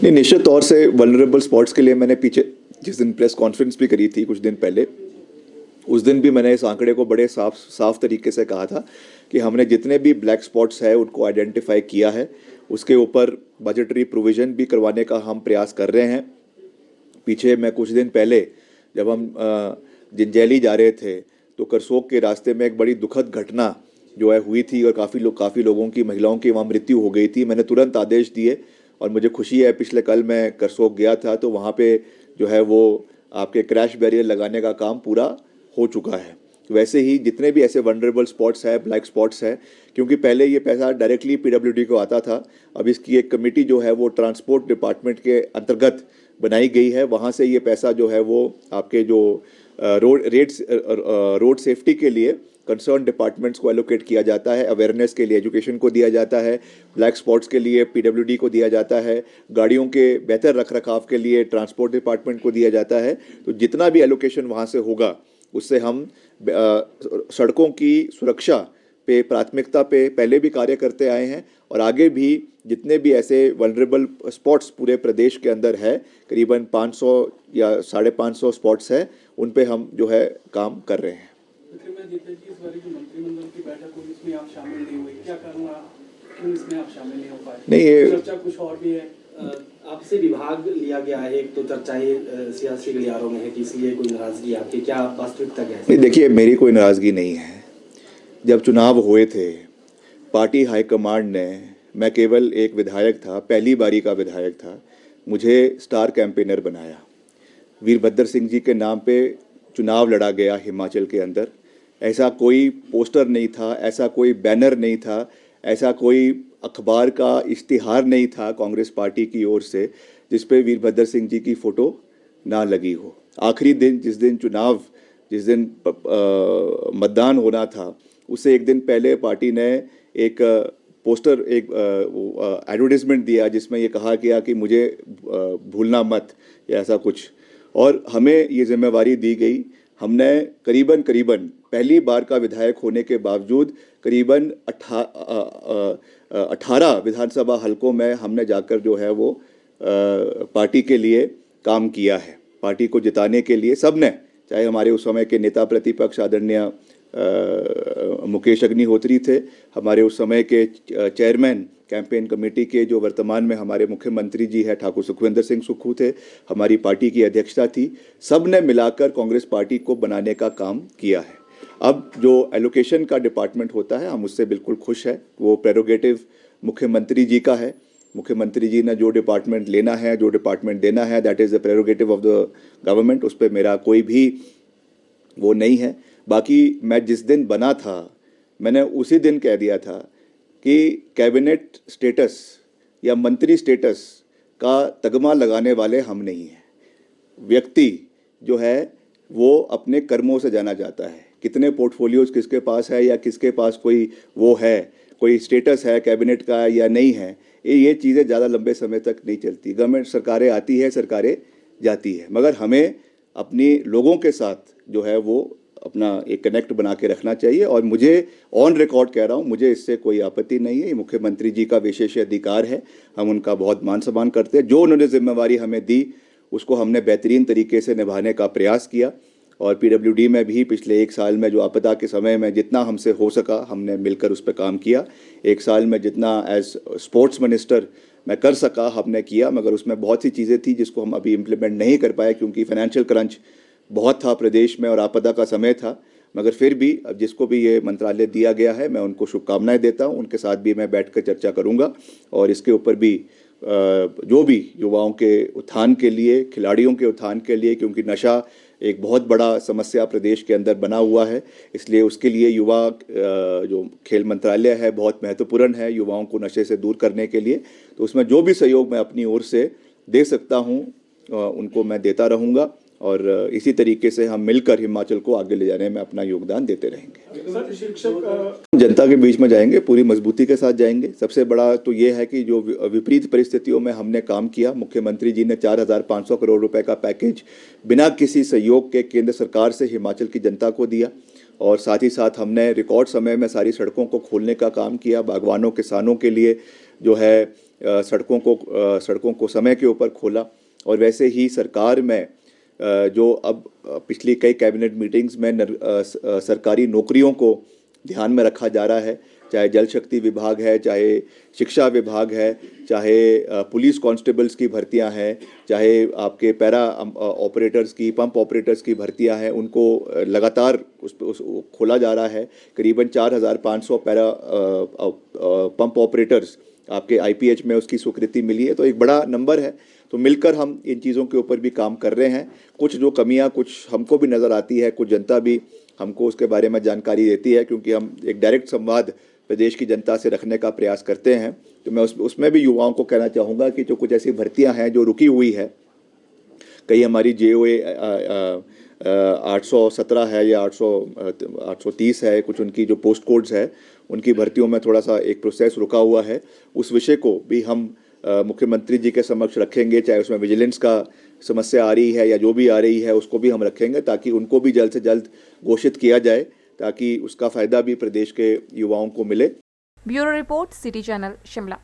नहीं, निश्चित तौर से वल्नरेबल स्पॉट्स के लिए मैंने पीछे जिस दिन प्रेस कॉन्फ्रेंस भी करी थी कुछ दिन पहले, उस दिन भी मैंने इस आंकड़े को बड़े साफ तरीके से कहा था कि हमने जितने भी ब्लैक स्पॉट्स है उनको आइडेंटिफाई किया है, उसके ऊपर बजटरी प्रोविज़न भी करवाने का हम प्रयास कर रहे हैं। पीछे मैं कुछ दिन पहले जब हम जिंजैली जा रहे थे तो करसोग के रास्ते में एक बड़ी दुखद घटना जो है हुई थी और काफ़ी लोगों की, महिलाओं की वहाँ मृत्यु हो गई थी। मैंने तुरंत आदेश दिए और मुझे खुशी है, पिछले कल मैं करसोग गया था तो वहाँ पे जो है वो आपके क्रैश बैरियर लगाने का काम पूरा हो चुका है। वैसे ही जितने भी ऐसे वनरेबल स्पॉट्स है, ब्लैक स्पॉट्स है, क्योंकि पहले ये पैसा डायरेक्टली पीडब्ल्यूडी को आता था, अब इसकी एक कमेटी जो है वो ट्रांसपोर्ट डिपार्टमेंट के अंतर्गत बनाई गई है। वहाँ से ये पैसा जो है वो आपके जो रोड सेफ्टी के लिए कंसर्न डिपार्टमेंट्स को एलोकेट किया जाता है, अवेयरनेस के लिए एजुकेशन को दिया जाता है, ब्लैक स्पॉट्स के लिए पीडब्ल्यूडी को दिया जाता है, गाड़ियों के बेहतर रखरखाव के लिए ट्रांसपोर्ट डिपार्टमेंट को दिया जाता है। तो जितना भी एलोकेशन वहाँ से होगा उससे हम सड़कों की सुरक्षा पे प्राथमिकता पे पहले भी कार्य करते आए हैं और आगे भी जितने भी ऐसे वल्नरेबल स्पॉट्स पूरे प्रदेश के अंदर है, करीबन 500 या 550 स्पॉट्स है, उन पे हम जो है काम कर रहे हैं। इस बार जो मंत्रिमंडल की बैठक हुई इसमें आप शामिल नहीं हुए, क्या कारण क्यों इसमें आप शामिल नहीं हो पाए? नहीं, ये चर्चा कुछ और भी है। आपसे विभाग लिया गया है, एक तो चर्चाएं सियासी गलियारों में है कि इसलिए कोई नाराजगी आपकी, क्या वास्तविकता क्या है? नहीं, देखिए, मेरी कोई नाराजगी नहीं है। जब चुनाव हुए थे पार्टी हाईकमांड ने, मैं केवल एक विधायक था, पहली बारी का विधायक था, मुझे स्टार कैंपेनर बनाया। वीरभद्र सिंह जी के नाम पे चुनाव लड़ा गया हिमाचल के अंदर। ऐसा कोई पोस्टर नहीं था, ऐसा कोई बैनर नहीं था, ऐसा कोई अखबार का इश्तिहार नहीं था कांग्रेस पार्टी की ओर से जिस पे वीरभद्र सिंह जी की फ़ोटो ना लगी हो। आखिरी दिन जिस दिन मतदान होना था उससे एक दिन पहले पार्टी ने एक पोस्टर, एक एडवर्टाइजमेंट दिया जिसमें ये कहा गया कि मुझे भूलना मत या ऐसा कुछ, और हमें ये जिम्मेवारी दी गई। हमने करीबन पहली बार का विधायक होने के बावजूद करीबन 18 विधानसभा हलकों में हमने जाकर जो है वो पार्टी के लिए काम किया है। पार्टी को जिताने के लिए सबने, चाहे हमारे उस समय के नेता प्रतिपक्ष आदरणीय मुकेश अग्निहोत्री थे, हमारे उस समय के चेयरमैन कैंपेन कमेटी के जो वर्तमान में हमारे मुख्यमंत्री जी हैं ठाकुर सुखविंदर सिंह सुक्खू थे, हमारी पार्टी की अध्यक्षता थी, सब ने मिलाकर कांग्रेस पार्टी को बनाने का काम किया है। अब जो एलोकेशन का डिपार्टमेंट होता है हम उससे बिल्कुल खुश है, वो प्रेरोगेटिव मुख्यमंत्री जी का है। मुख्यमंत्री जी ने जो डिपार्टमेंट लेना है, जो डिपार्टमेंट देना है, that is the prerogative of the government. उस पर मेरा कोई भी वो नहीं है। बाकी मैं जिस दिन बना था मैंने उसी दिन कह दिया था कि कैबिनेट स्टेटस या मंत्री स्टेटस का तगमा लगाने वाले हम नहीं हैं। व्यक्ति जो है वो अपने कर्मों से जाना जाता है। कितने पोर्टफोलियोज किसके पास है या किसके पास कोई वो है, कोई स्टेटस है कैबिनेट का या नहीं है, ये चीज़ें ज़्यादा लंबे समय तक नहीं चलती। गवर्नमेंट सरकारें आती है, सरकारें जाती है, मगर हमें अपनी लोगों के साथ जो है वो अपना एक कनेक्ट बना के रखना चाहिए। और मुझे ऑन रिकॉर्ड कह रहा हूँ, मुझे इससे कोई आपत्ति नहीं है। ये मुख्यमंत्री जी का विशेष अधिकार है, हम उनका बहुत मान सम्मान करते हैं। जो उन्होंने जिम्मेवारी हमें दी उसको हमने बेहतरीन तरीके से निभाने का प्रयास किया। और पीडब्ल्यूडी में भी पिछले एक साल में जो आपदा के समय में जितना हमसे हो सका हमने मिलकर उस पर काम किया। एक साल में जितना एज स्पोर्ट्स मिनिस्टर मैं कर सका हमने किया, मगर उसमें बहुत सी चीज़ें थी जिसको हम अभी इम्प्लीमेंट नहीं कर पाए क्योंकि फाइनेंशियल क्रंच बहुत था प्रदेश में और आपदा का समय था। मगर फिर भी अब जिसको भी ये मंत्रालय दिया गया है मैं उनको शुभकामनाएं देता हूँ। उनके साथ भी मैं बैठकर चर्चा करूँगा और इसके ऊपर भी जो भी युवाओं के उत्थान के लिए, खिलाड़ियों के उत्थान के लिए, क्योंकि नशा एक बहुत बड़ा समस्या प्रदेश के अंदर बना हुआ है, इसलिए उसके लिए युवा जो खेल मंत्रालय है बहुत महत्वपूर्ण है युवाओं को नशे से दूर करने के लिए। तो उसमें जो भी सहयोग मैं अपनी ओर से दे सकता हूँ उनको मैं देता रहूँगा और इसी तरीके से हम मिलकर हिमाचल को आगे ले जाने में अपना योगदान देते रहेंगे। जनता के बीच में जाएंगे, पूरी मजबूती के साथ जाएंगे। सबसे बड़ा तो ये है कि जो विपरीत परिस्थितियों में हमने काम किया, मुख्यमंत्री जी ने 4,500 करोड़ रुपए का पैकेज बिना किसी सहयोग के केंद्र सरकार से हिमाचल की जनता को दिया और साथ ही साथ हमने रिकॉर्ड समय में सारी सड़कों को खोलने का काम किया। बागवानों, किसानों के लिए जो है सड़कों को समय के ऊपर खोला। और वैसे ही सरकार में जो अब पिछली कई कैबिनेट मीटिंग्स में सरकारी नौकरियों को ध्यान में रखा जा रहा है, चाहे जल शक्ति विभाग है, चाहे शिक्षा विभाग है, चाहे पुलिस कांस्टेबल्स की भर्तियां हैं, चाहे आपके पैरा ऑपरेटर्स की, पंप ऑपरेटर्स की भर्तियां हैं, उनको लगातार उस खोला जा रहा है। करीबन 4,500 पैरा पंप ऑपरेटर्स आपके IPH में उसकी स्वीकृति मिली है, तो एक बड़ा नंबर है। तो मिलकर हम इन चीज़ों के ऊपर भी काम कर रहे हैं। कुछ जो कमियां कुछ हमको भी नज़र आती है, कुछ जनता भी हमको उसके बारे में जानकारी देती है, क्योंकि हम एक डायरेक्ट संवाद प्रदेश की जनता से रखने का प्रयास करते हैं। तो मैं उसमें भी युवाओं को कहना चाहूँगा कि जो कुछ ऐसी भर्तियां हैं जो रुकी हुई है, कई हमारी JOA 817 है या 830 है, कुछ उनकी जो पोस्ट कोड्स है उनकी भर्तियों में थोड़ा सा एक प्रोसेस रुका हुआ है। उस विषय को भी हम मुख्यमंत्री जी के समक्ष रखेंगे, चाहे उसमें विजिलेंस का समस्या आ रही है या जो भी आ रही है उसको भी हम रखेंगे, ताकि उनको भी जल्द से जल्द घोषित किया जाए, ताकि उसका फ़ायदा भी प्रदेश के युवाओं को मिले। Bureau report, city channel, Shimla.